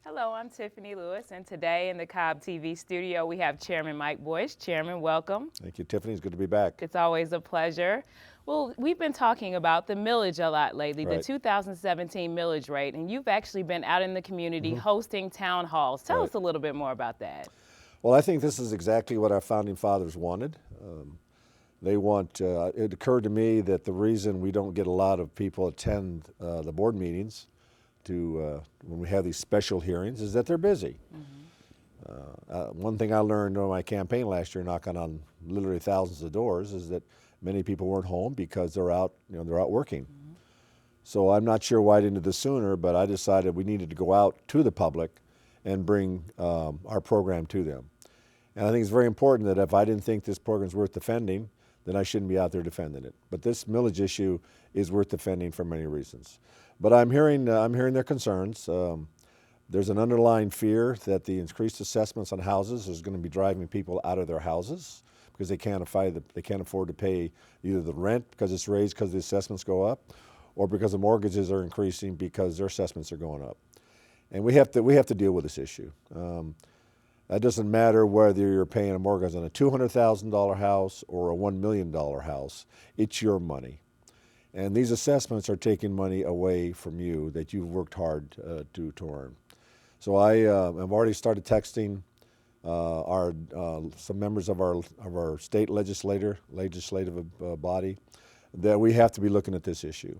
Hello, I'm Tiffany Lewis, and today in the Cobb TV studio we have Chairman Mike Boyce. Chairman, welcome. Thank you, Tiffany. It's good to be back. It's always a pleasure. Well, we've been talking about the millage a lot lately, the Right. 2017 millage rate, and you've actually been out in the community hosting town halls. Tell Right. us a little bit more about that. Well, I think this is exactly what our founding fathers wanted. They want. It occurred to me that the reason we don't get a lot of people attend the board meetings to when we have these special hearings is that they're busy. One thing I learned during my campaign last year, knocking on literally thousands of doors, is that many people weren't home because they're out. They're out working. So I'm not sure why I didn't do this sooner, but I decided we needed to go out to the public and bring our program to them. And I think it's very important that if I didn't think this program is worth defending, then I shouldn't be out there defending it. But this millage issue is worth defending for many reasons. But I'm hearing their concerns. There's an underlying fear that the increased assessments on houses is going to be driving people out of their houses because they can't afford to pay either the rent because it's raised because the assessments go up, or because the mortgages are increasing because their assessments are going up. And we have to deal with this issue. That doesn't matter whether you're paying a mortgage on a $200,000 house or a $1 million house. It's your money. And these assessments are taking money away from you that you've worked hard to earn. So I've already started texting some members of our state legislative body that we have to be looking at this issue.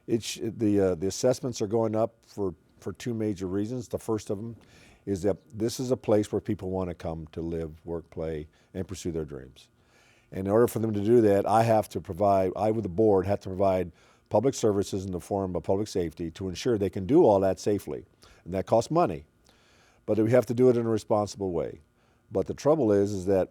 The assessments are going up for two major reasons. The first of them is that this is a place where people want to come to live, work, play, and pursue their dreams. And in order for them to do that, I with the board have to provide public services in the form of public safety to ensure they can do all that safely. And that costs money. But we have to do it in a responsible way. But the trouble is that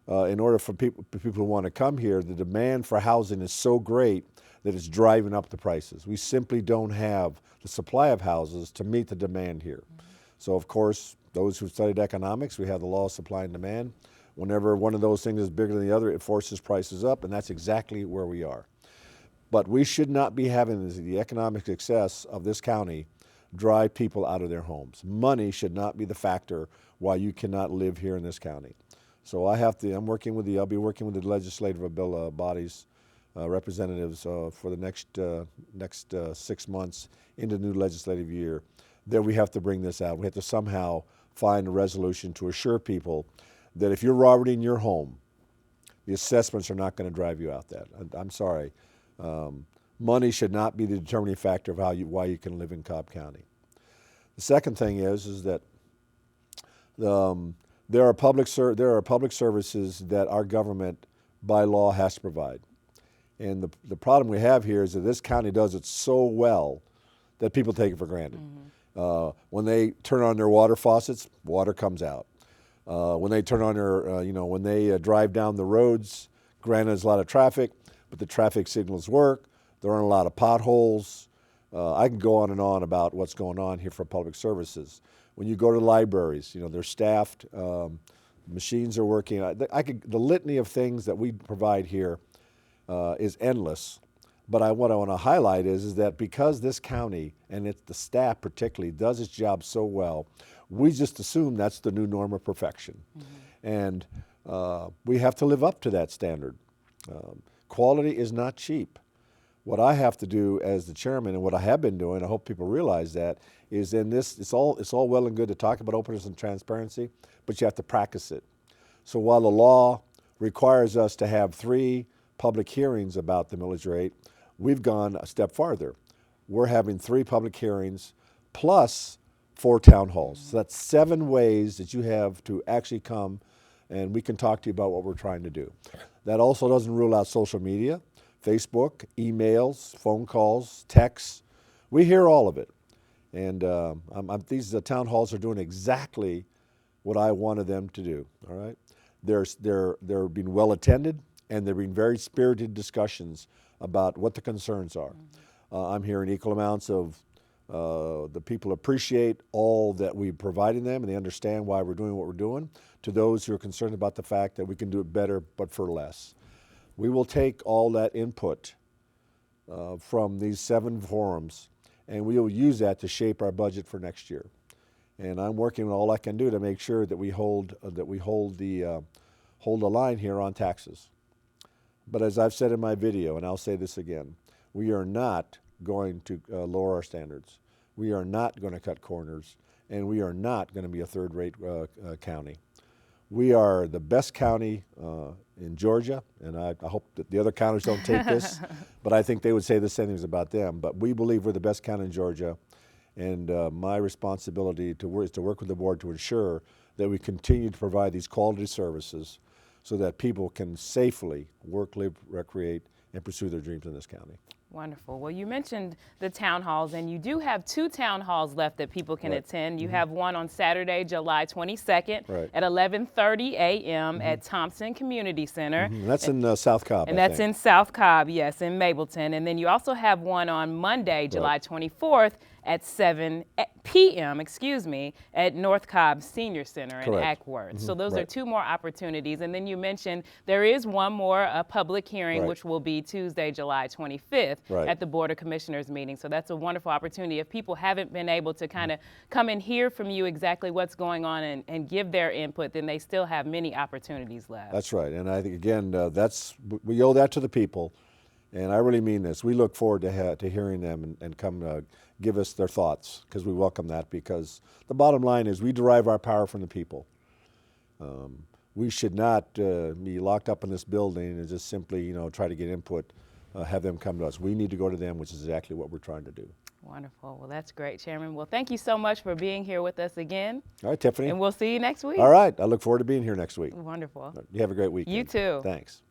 in order for people who want to come here, the demand for housing is so great that it's driving up the prices. We simply don't have the supply of houses to meet the demand here. So of course, those who studied economics, we have the law of supply and demand. Whenever one of those things is bigger than the other, it forces prices up, and that's exactly where we are. But we should not be having the economic success of this county drive people out of their homes. Money should not be the factor why you cannot live here in this county. So I'll be working with the legislative bodies, representatives for the next 6 months into the new legislative year, that we have to bring this out. We have to somehow find a resolution to assure people that if you're already in your home, the assessments are not going to drive you out that. I'm sorry. Money should not be the determining factor of why you can live in Cobb County. The second thing is that there are public services that our government by law has to provide. And the problem we have here is that this county does it so well that people take it for granted. When they turn on their water faucets, water comes out. When they turn on when they drive down the roads, granted there's a lot of traffic, but the traffic signals work. There aren't a lot of potholes. I can go on and on about what's going on here for public services. When you go to libraries, they're staffed, machines are working. The litany of things that we provide here is endless. But what I want to highlight is that because this county, and the staff particularly, does its job so well, we just assume that's the new norm of perfection. And we have to live up to that standard. Quality is not cheap. What I have to do as the chairman, and what I have been doing, I hope people realize that, is it's all well and good to talk about openness and transparency, but you have to practice it. So while the law requires us to have 3 public hearings about the millage rate, we've gone a step farther. We're having 3 public hearings plus 4 town halls. So that's 7 ways that you have to actually come and we can talk to you about what we're trying to do. That also doesn't rule out social media, Facebook, emails, phone calls, texts. We hear all of it. And these town halls are doing exactly what I wanted them to do, all right? They're being well attended, and they're being very spirited discussions about what the concerns are. I'm hearing equal amounts of the people appreciate all that we're providing them, and they understand why we're doing what we're doing, to those who are concerned about the fact that we can do it better but for less. We will take all that input from these 7 forums, and we will use that to shape our budget for next year. And I'm working all I can do to make sure that we hold the line here on taxes. But as I've said in my video, and I'll say this again, we are not going to lower our standards. We are not going to cut corners, and we are not going to be a third-rate county. We are the best county in Georgia, and I hope that the other counties don't take this, but I think they would say the same things about them. But we believe we're the best county in Georgia, and my responsibility is to work with the board to ensure that we continue to provide these quality services so that people can safely work, live, recreate, and pursue their dreams in this county. Wonderful. Well, you mentioned the town halls, and you do have 2 town halls left that people can attend. You have one on Saturday, July 22nd at 11:30 a.m. at Thompson Community Center. And that's in South Cobb, And that's in South Cobb, yes, in Mableton. And then you also have one on Monday, July 24th at 7 p.m., at North Cobb Senior Center in Ackworth. So those are 2 more opportunities. And then you mentioned there is one more public hearing, which will be Tuesday, July 25th at the Board of Commissioners meeting. So that's a wonderful opportunity. If people haven't been able to kind of come and hear from you exactly what's going on and give their input, then they still have many opportunities left. That's right. And I think, again, we owe that to the people. And I really mean this. We look forward to hearing them and come give us their thoughts, because we welcome that, because the bottom line is we derive our power from the people. We should not be locked up in this building and just simply, try to get input, have them come to us. We need to go to them, which is exactly what we're trying to do. Wonderful. Well, that's great, Chairman. Well, thank you so much for being here with us again. All right, Tiffany. And we'll see you next week. All right. I look forward to being here next week. Wonderful. You have a great weekend. You too. Thanks.